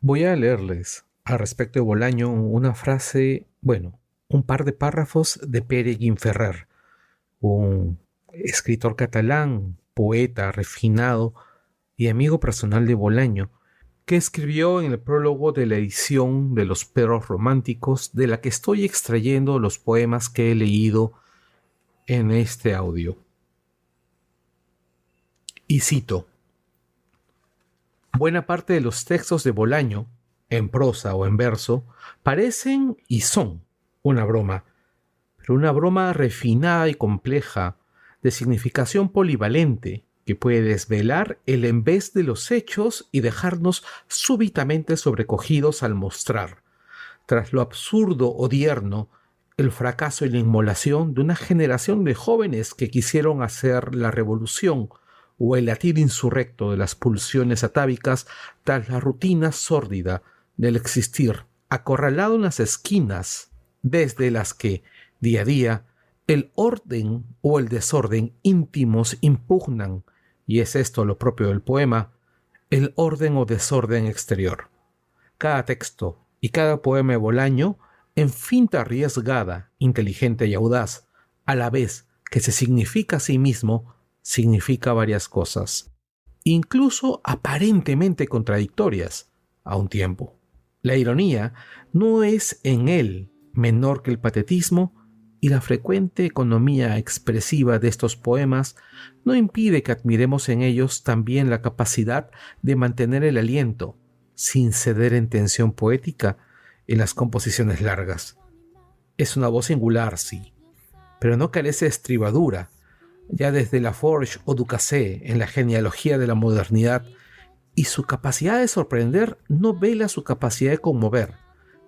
Voy a leerles al respecto de Bolaño una frase, bueno, un par de párrafos de Pere Guimferrer, un escritor catalán, poeta refinado y amigo personal de Bolaño, que escribió en el prólogo de la edición de Los Perros Románticos, de la que estoy extrayendo los poemas que he leído en este audio. Y cito: buena parte de los textos de Bolaño, en prosa o en verso, parecen y son una broma, pero una broma refinada y compleja, de significación polivalente, que puede desvelar el envés de los hechos y dejarnos súbitamente sobrecogidos al mostrar, tras lo absurdo o tierno, el fracaso y la inmolación de una generación de jóvenes que quisieron hacer la revolución o el latir insurrecto de las pulsiones atávicas tras la rutina sórdida del existir, acorralado en las esquinas desde las que, día a día, el orden o el desorden íntimos impugnan, y es esto lo propio del poema, el orden o desorden exterior. Cada texto y cada poema de Bolaño, en finta arriesgada, inteligente y audaz, a la vez que se significa a sí mismo, significa varias cosas, incluso aparentemente contradictorias a un tiempo. La ironía no es en él menor que el patetismo, y la frecuente economía expresiva de estos poemas no impide que admiremos en ellos también la capacidad de mantener el aliento, sin ceder en tensión poética, en las composiciones largas. Es una voz singular, sí, pero no carece de estribadura. Ya desde Laforge o Ducasse en la genealogía de la modernidad, y su capacidad de sorprender no vela su capacidad de conmover,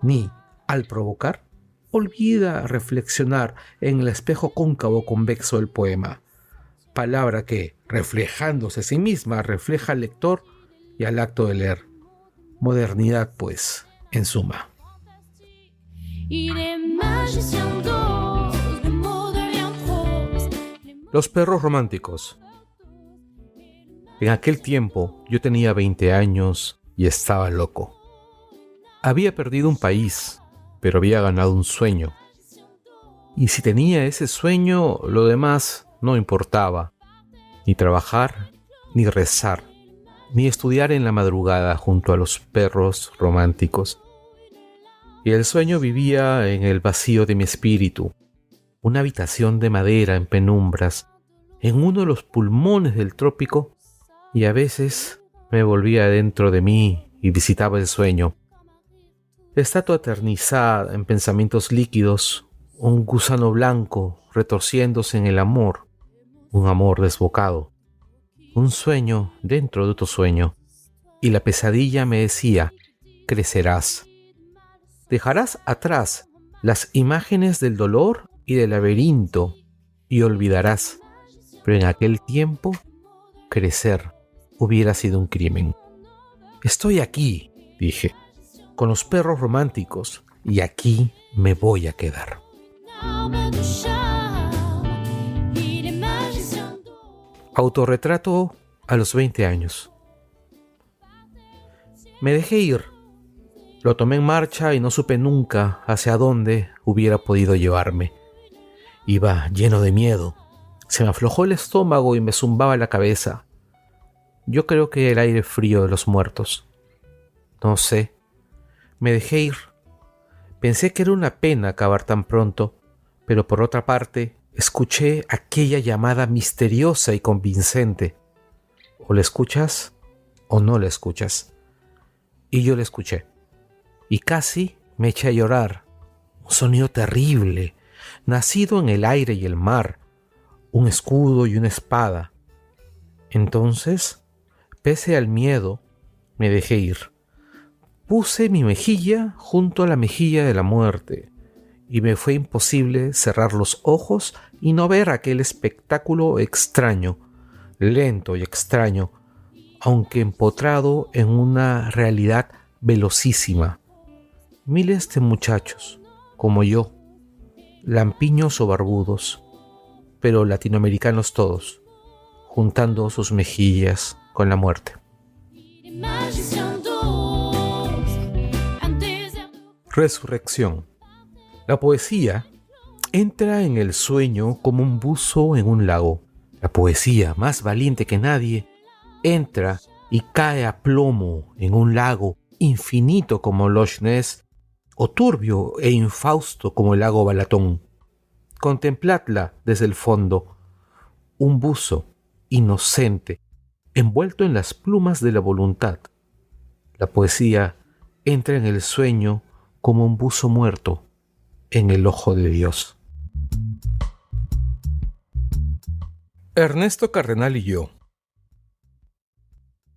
ni, al provocar, olvida reflexionar en el espejo cóncavo convexo del poema, palabra que, reflejándose a sí misma, refleja al lector y al acto de leer. Modernidad, pues, en suma. Los perros románticos. En aquel tiempo yo tenía 20 años y estaba loco. Había perdido un país, pero había ganado un sueño. Y si tenía ese sueño, lo demás no importaba. Ni trabajar, ni rezar, ni estudiar en la madrugada junto a los perros románticos. Y el sueño vivía en el vacío de mi espíritu, una habitación de madera en penumbras, en uno de los pulmones del trópico, y a veces me volvía dentro de mí y visitaba el sueño. Estatua eternizada en pensamientos líquidos, un gusano blanco retorciéndose en el amor, un amor desbocado, un sueño dentro de otro sueño, y la pesadilla me decía: crecerás. Dejarás atrás las imágenes del dolor y del laberinto y olvidarás. Pero en aquel tiempo, crecer hubiera sido un crimen. Estoy aquí, dije, con los perros románticos, y aquí me voy a quedar. Autorretrato a los 20 años. Me dejé ir. Lo tomé en marcha y no supe nunca hacia dónde hubiera podido llevarme. Iba lleno de miedo. Se me aflojó el estómago y me zumbaba la cabeza. Yo creo que el aire frío de los muertos. No sé. Me dejé ir. Pensé que era una pena acabar tan pronto, pero por otra parte escuché aquella llamada misteriosa y convincente. O la escuchas o no la escuchas. Y yo la escuché. Y casi me eché a llorar. Un sonido terrible, nacido en el aire y el mar, un escudo y una espada. Entonces, pese al miedo, me dejé ir. Puse mi mejilla junto a la mejilla de la muerte, y me fue imposible cerrar los ojos y no ver aquel espectáculo extraño, lento y extraño, aunque empotrado en una realidad velocísima. Miles de muchachos, como yo, lampiños o barbudos, pero latinoamericanos todos, juntando sus mejillas con la muerte. Resurrección. La poesía entra en el sueño como un buzo en un lago. La poesía, más valiente que nadie, entra y cae a plomo en un lago infinito como Loch Ness o turbio e infausto como el lago Balatón. Contempladla desde el fondo, un buzo inocente, envuelto en las plumas de la voluntad. La poesía entra en el sueño como un buzo muerto en el ojo de Dios. Ernesto Cardenal y yo.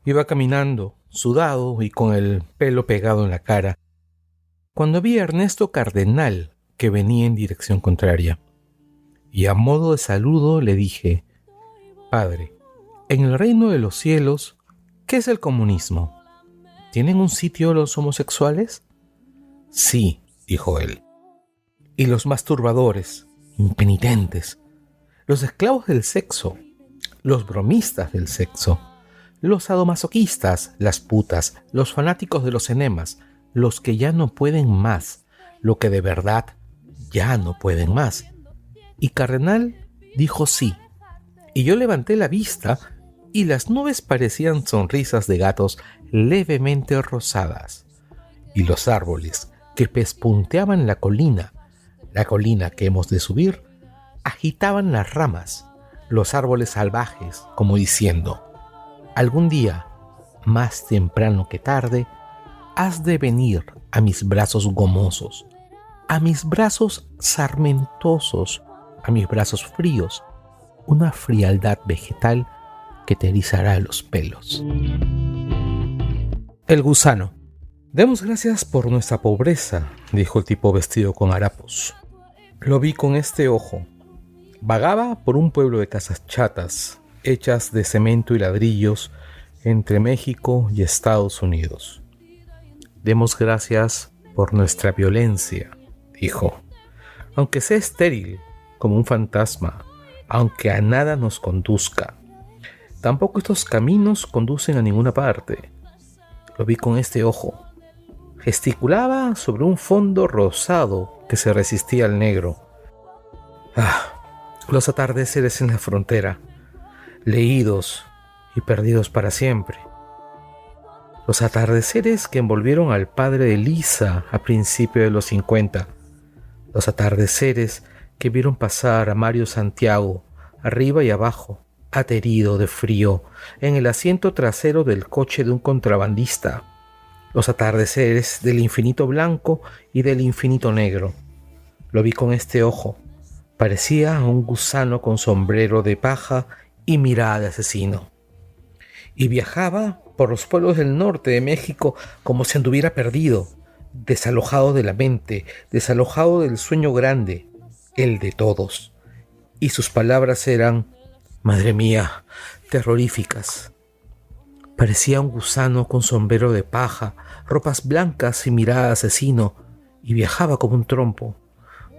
Iba caminando, sudado y con el pelo pegado en la cara, cuando vi a Ernesto Cardenal que venía en dirección contraria. Y a modo de saludo le dije: Padre, en el reino de los cielos, ¿qué es el comunismo? ¿Tienen un sitio los homosexuales? Sí, dijo él. Y los masturbadores, impenitentes, los esclavos del sexo, los bromistas del sexo, los sadomasoquistas, las putas, los fanáticos de los enemas, los que ya no pueden más, lo que de verdad ya no pueden más. Y Cardenal dijo sí, y yo levanté la vista y las nubes parecían sonrisas de gatos levemente rosadas, y los árboles que pespunteaban la colina que hemos de subir, agitaban las ramas, los árboles salvajes, como diciendo: algún día, más temprano que tarde, has de venir a mis brazos gomosos, a mis brazos sarmentosos, a mis brazos fríos, una frialdad vegetal que te erizará los pelos. El gusano. Demos gracias por nuestra pobreza, dijo el tipo vestido con harapos. Lo vi con este ojo. Vagaba por un pueblo de casas chatas, hechas de cemento y ladrillos, entre México y Estados Unidos. Demos gracias por nuestra violencia, dijo. Aunque sea estéril, como un fantasma, aunque a nada nos conduzca. Tampoco estos caminos conducen a ninguna parte. Lo vi con este ojo. Gesticulaba sobre un fondo rosado que se resistía al negro. Los atardeceres en la frontera, leídos y perdidos para siempre. Los atardeceres que envolvieron al padre de Lisa a principios de los 50. Los atardeceres que vieron pasar a Mario Santiago, arriba y abajo, aterido de frío, en el asiento trasero del coche de un contrabandista. Los atardeceres del infinito blanco y del infinito negro. Lo vi con este ojo. Parecía un gusano con sombrero de paja y mirada de asesino. Y viajaba por los pueblos del norte de México como si anduviera perdido, desalojado de la mente, desalojado del sueño grande, el de todos. Y sus palabras eran, madre mía, terroríficas. Parecía un gusano con sombrero de paja, ropas blancas y mirada de asesino, y viajaba como un trompo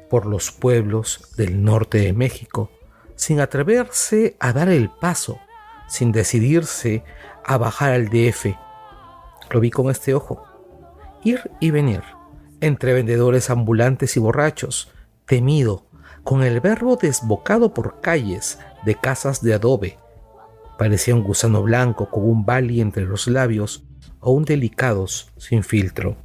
por los pueblos del norte de México, sin atreverse a dar el paso, sin decidirse a bajar al DF. Lo vi con este ojo, ir y venir, entre vendedores ambulantes y borrachos, temido, con el verbo desbocado por calles de casas de adobe. Parecía un gusano blanco con un bali entre los labios o un delicados sin filtro.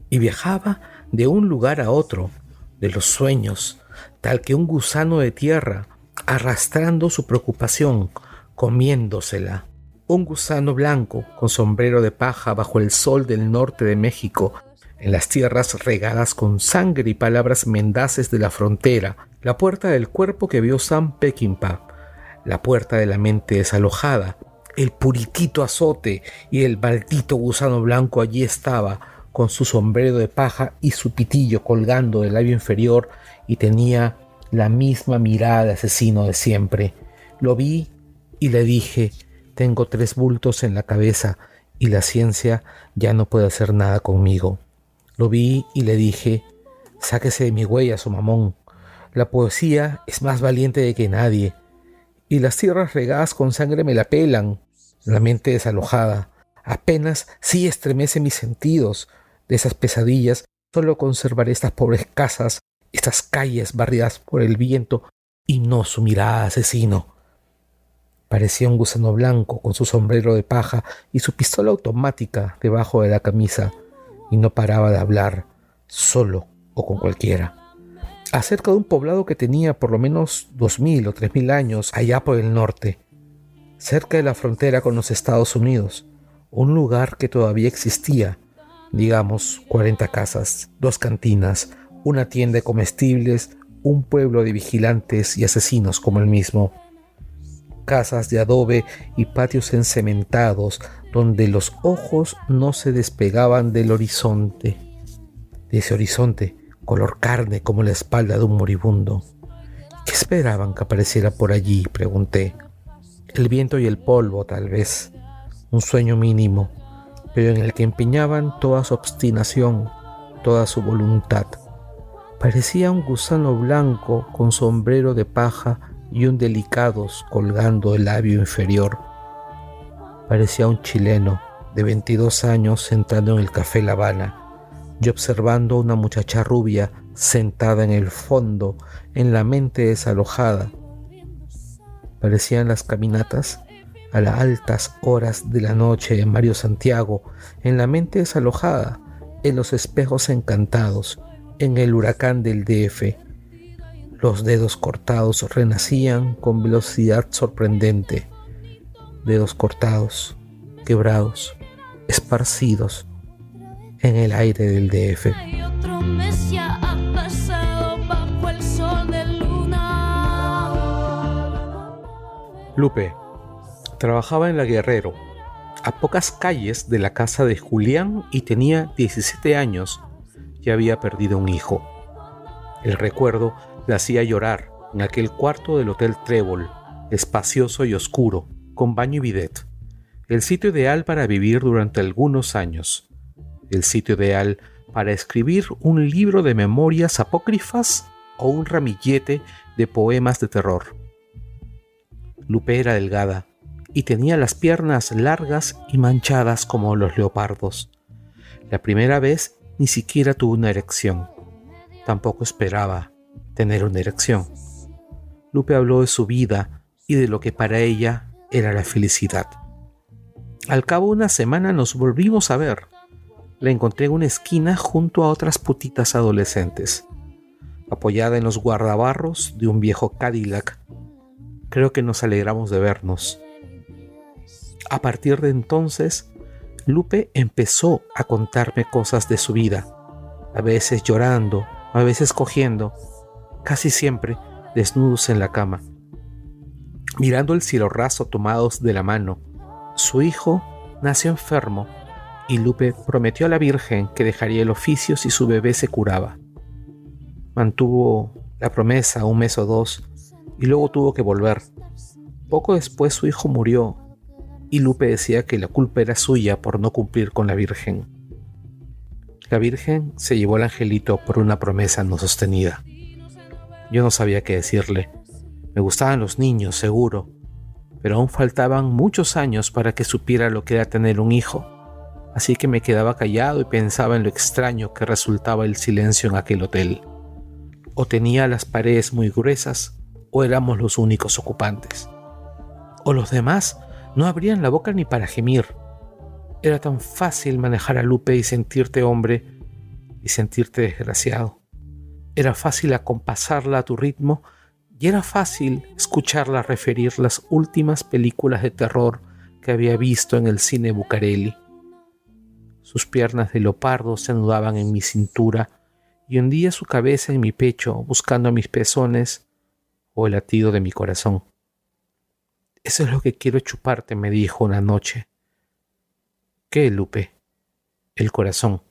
Y viajaba de un lugar a otro, de los sueños, tal que un gusano de tierra, arrastrando su preocupación, comiéndosela. Un gusano blanco con sombrero de paja bajo el sol del norte de México, en las tierras regadas con sangre y palabras mendaces de la frontera, la puerta del cuerpo que vio Sam Peckinpah, la puerta de la mente desalojada, el puritito azote y el maldito gusano blanco allí estaba, con su sombrero de paja y su pitillo colgando del labio inferior, y tenía la misma mirada de asesino de siempre. Lo vi y le dije: tengo 3 bultos en la cabeza y la ciencia ya no puede hacer nada conmigo. Lo vi y le dije: sáquese de mi huella, su mamón. La poesía es más valiente que nadie, y las tierras regadas con sangre me la pelan. La mente desalojada apenas sí estremece mis sentidos de esas pesadillas Solo conservaré estas pobres casas, estas calles barridas por el viento y no su mirada asesino. Parecía un gusano blanco con su sombrero de paja y su pistola automática debajo de la camisa, y no paraba de hablar, solo o con cualquiera, acerca de un poblado que tenía por lo menos 2000 o 3000 años allá por el norte, cerca de la frontera con los Estados Unidos, un lugar que todavía existía, digamos 40 casas, 2 cantinas, una tienda de comestibles, un pueblo de vigilantes y asesinos como el mismo. Casas de adobe y patios encementados donde los ojos no se despegaban del horizonte, de ese horizonte color carne como la espalda de un moribundo. ¿Qué esperaban que apareciera por allí?, pregunté. El viento y el polvo, tal vez, un sueño mínimo, pero en el que empeñaban toda su obstinación, toda su voluntad. Parecía un gusano blanco con sombrero de paja y un delicados colgando el labio inferior. Parecía un chileno de 22 años sentado en el Café La Habana y observando a una muchacha rubia sentada en el fondo, en la mente desalojada. Parecían las caminatas a las altas horas de la noche en Mario Santiago, en la mente desalojada, en los espejos encantados, en el huracán del DF. Los dedos cortados renacían con velocidad sorprendente. Dedos cortados, quebrados, esparcidos en el aire del DF. Lupe trabajaba en La Guerrero, a pocas calles de la casa de Julián, y tenía 17 años y había perdido un hijo. El recuerdo la hacía llorar en aquel cuarto del Hotel Trébol, espacioso y oscuro, con baño y bidet. El sitio ideal para vivir durante algunos años. El sitio ideal para escribir un libro de memorias apócrifas o un ramillete de poemas de terror. Lupe era delgada y tenía las piernas largas y manchadas como los leopardos. La primera vez ni siquiera tuvo una erección. Tampoco esperaba tener una erección. Lupe habló de su vida y de lo que para ella era la felicidad. Al cabo de una semana nos volvimos a ver. La encontré en una esquina junto a otras putitas adolescentes, apoyada en los guardabarros de un viejo Cadillac. Creo que nos alegramos de vernos. A partir de entonces, Lupe empezó a contarme cosas de su vida, a veces llorando, a veces cogiendo, casi siempre desnudos en la cama, mirando el cielo raso tomados de la mano. Su hijo nació enfermo y Lupe prometió a la Virgen que dejaría el oficio si su bebé se curaba. Mantuvo la promesa 1 mes o 2 y luego tuvo que volver. Poco después su hijo murió y Lupe decía que la culpa era suya por no cumplir con la Virgen. La Virgen se llevó al angelito por una promesa no sostenida. Yo no sabía qué decirle. Me gustaban los niños, seguro, pero aún faltaban muchos años para que supiera lo que era tener un hijo. Así que me quedaba callado y pensaba en lo extraño que resultaba el silencio en aquel hotel. O tenía las paredes muy gruesas, o éramos los únicos ocupantes. O los demás no abrían la boca ni para gemir. Era tan fácil manejar a Lupe y sentirte hombre y sentirte desgraciado. Era fácil acompasarla a tu ritmo y era fácil escucharla referir las últimas películas de terror que había visto en el cine Bucareli. Sus piernas de leopardo se anudaban en mi cintura y hundía su cabeza en mi pecho buscando mis pezones o el latido de mi corazón. Eso es lo que quiero chuparte, me dijo una noche. ¿Qué, Lupe? El corazón.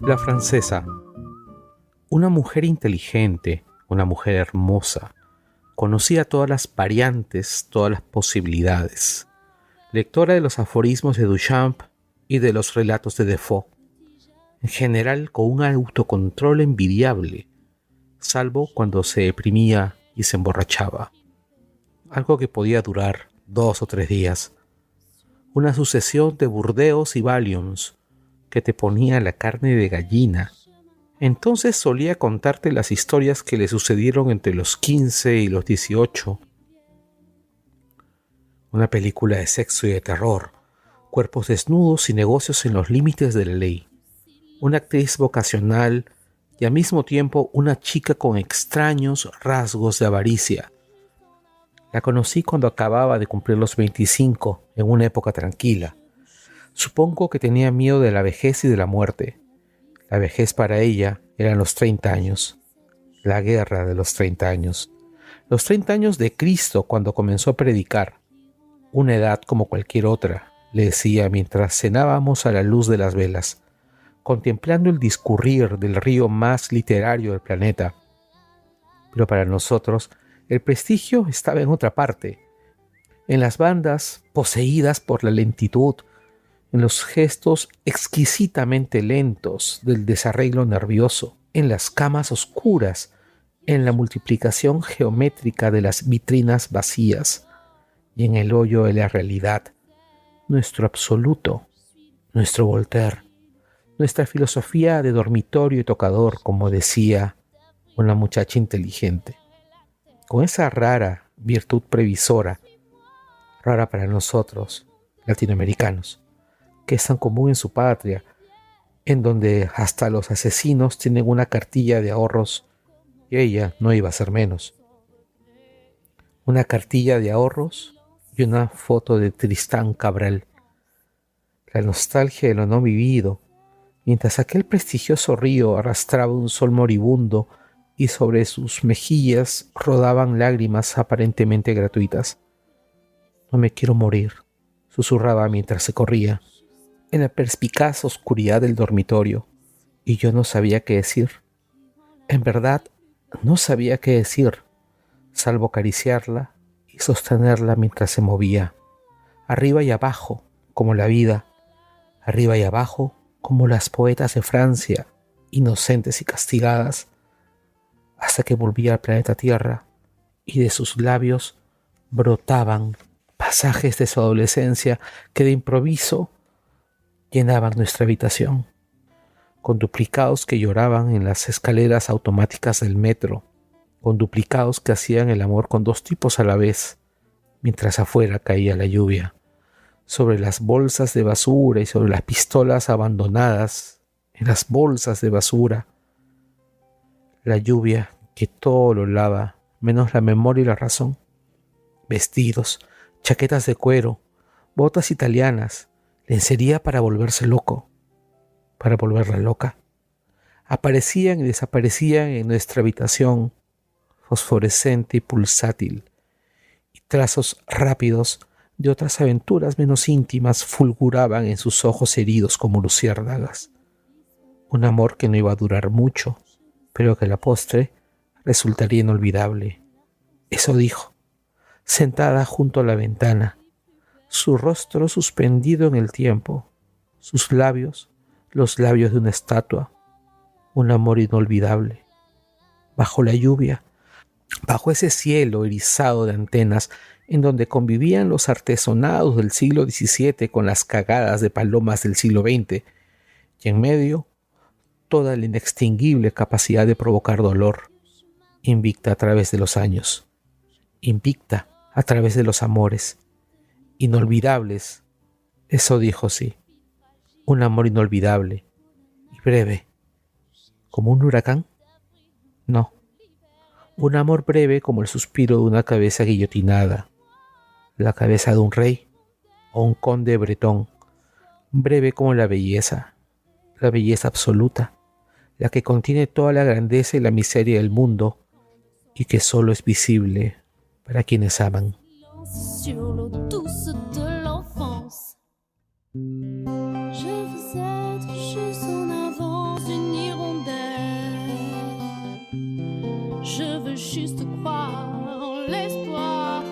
La francesa. Una mujer inteligente, una mujer hermosa. Conocía todas las variantes, todas las posibilidades. Lectora de los aforismos de Duchamp y de los relatos de Defoe. En general con un autocontrol envidiable, salvo cuando se deprimía y se emborrachaba. Algo que podía durar 2 o 3 días. Una sucesión de burdeos y valiums que te ponía la carne de gallina. Entonces solía contarte las historias que le sucedieron entre los 15 y los 18. Una película de sexo y de terror, cuerpos desnudos y negocios en los límites de la ley. Una actriz vocacional y al mismo tiempo una chica con extraños rasgos de avaricia. La conocí cuando acababa de cumplir los 25, en una época tranquila. Supongo que tenía miedo de la vejez y de la muerte. La vejez para ella eran los 30 años. La guerra de los 30 años. Los 30 años de Cristo cuando comenzó a predicar. Una edad como cualquier otra, le decía mientras cenábamos a la luz de las velas, contemplando el discurrir del río más literario del planeta. Pero para nosotros, el prestigio estaba en otra parte, en las bandas poseídas por la lentitud, en los gestos exquisitamente lentos del desarreglo nervioso, en las camas oscuras, en la multiplicación geométrica de las vitrinas vacías y en el hoyo de la realidad, nuestro absoluto, nuestro Voltaire, nuestra filosofía de dormitorio y tocador, como decía una muchacha inteligente, con esa rara virtud previsora, rara para nosotros, latinoamericanos, que es tan común en su patria, en donde hasta los asesinos tienen una cartilla de ahorros, y ella no iba a ser menos. Una cartilla de ahorros y una foto de Tristán Cabral. La nostalgia de lo no vivido, mientras aquel prestigioso río arrastraba un sol moribundo y sobre sus mejillas rodaban lágrimas aparentemente gratuitas. No me quiero morir, susurraba mientras se corría, en la perspicaz oscuridad del dormitorio, y yo no sabía qué decir. En verdad, no sabía qué decir, salvo acariciarla y sostenerla mientras se movía, arriba y abajo, como la vida, arriba y abajo, como las poetas de Francia, inocentes y castigadas, hasta que volvía al planeta Tierra, y de sus labios brotaban pasajes de su adolescencia que de improviso llenaban nuestra habitación, con duplicados que lloraban en las escaleras automáticas del metro, con duplicados que hacían el amor con 2 tipos a la vez, mientras afuera caía la lluvia, sobre las bolsas de basura y sobre las pistolas abandonadas en las bolsas de basura. La lluvia que todo lo lava, menos la memoria y la razón. Vestidos, chaquetas de cuero, botas italianas, lencería para volverse loco, para volverla loca. Aparecían y desaparecían en nuestra habitación, fosforescente y pulsátil, y trazos rápidos de otras aventuras menos íntimas fulguraban en sus ojos heridos como luciérnagas. Un amor que no iba a durar mucho, pero que a la postre resultaría inolvidable. Eso dijo, sentada junto a la ventana, su rostro suspendido en el tiempo, sus labios, los labios de una estatua, un amor inolvidable. Bajo la lluvia, bajo ese cielo erizado de antenas en donde convivían los artesonados del siglo XVII con las cagadas de palomas del siglo XX, y en medio toda la inextinguible capacidad de provocar dolor, invicta a través de los años, invicta a través de los amores, inolvidables, eso dijo sí, un amor inolvidable y breve, como un huracán, no, un amor breve como el suspiro de una cabeza guillotinada, la cabeza de un rey o un conde bretón, breve como la belleza absoluta, la que contiene toda la grandeza y la miseria del mundo y que solo es visible para quienes aman. Sur l'eau douce de l'enfance, je veux être juste en avance d'une hirondelle. Je veux juste croire en l'espoir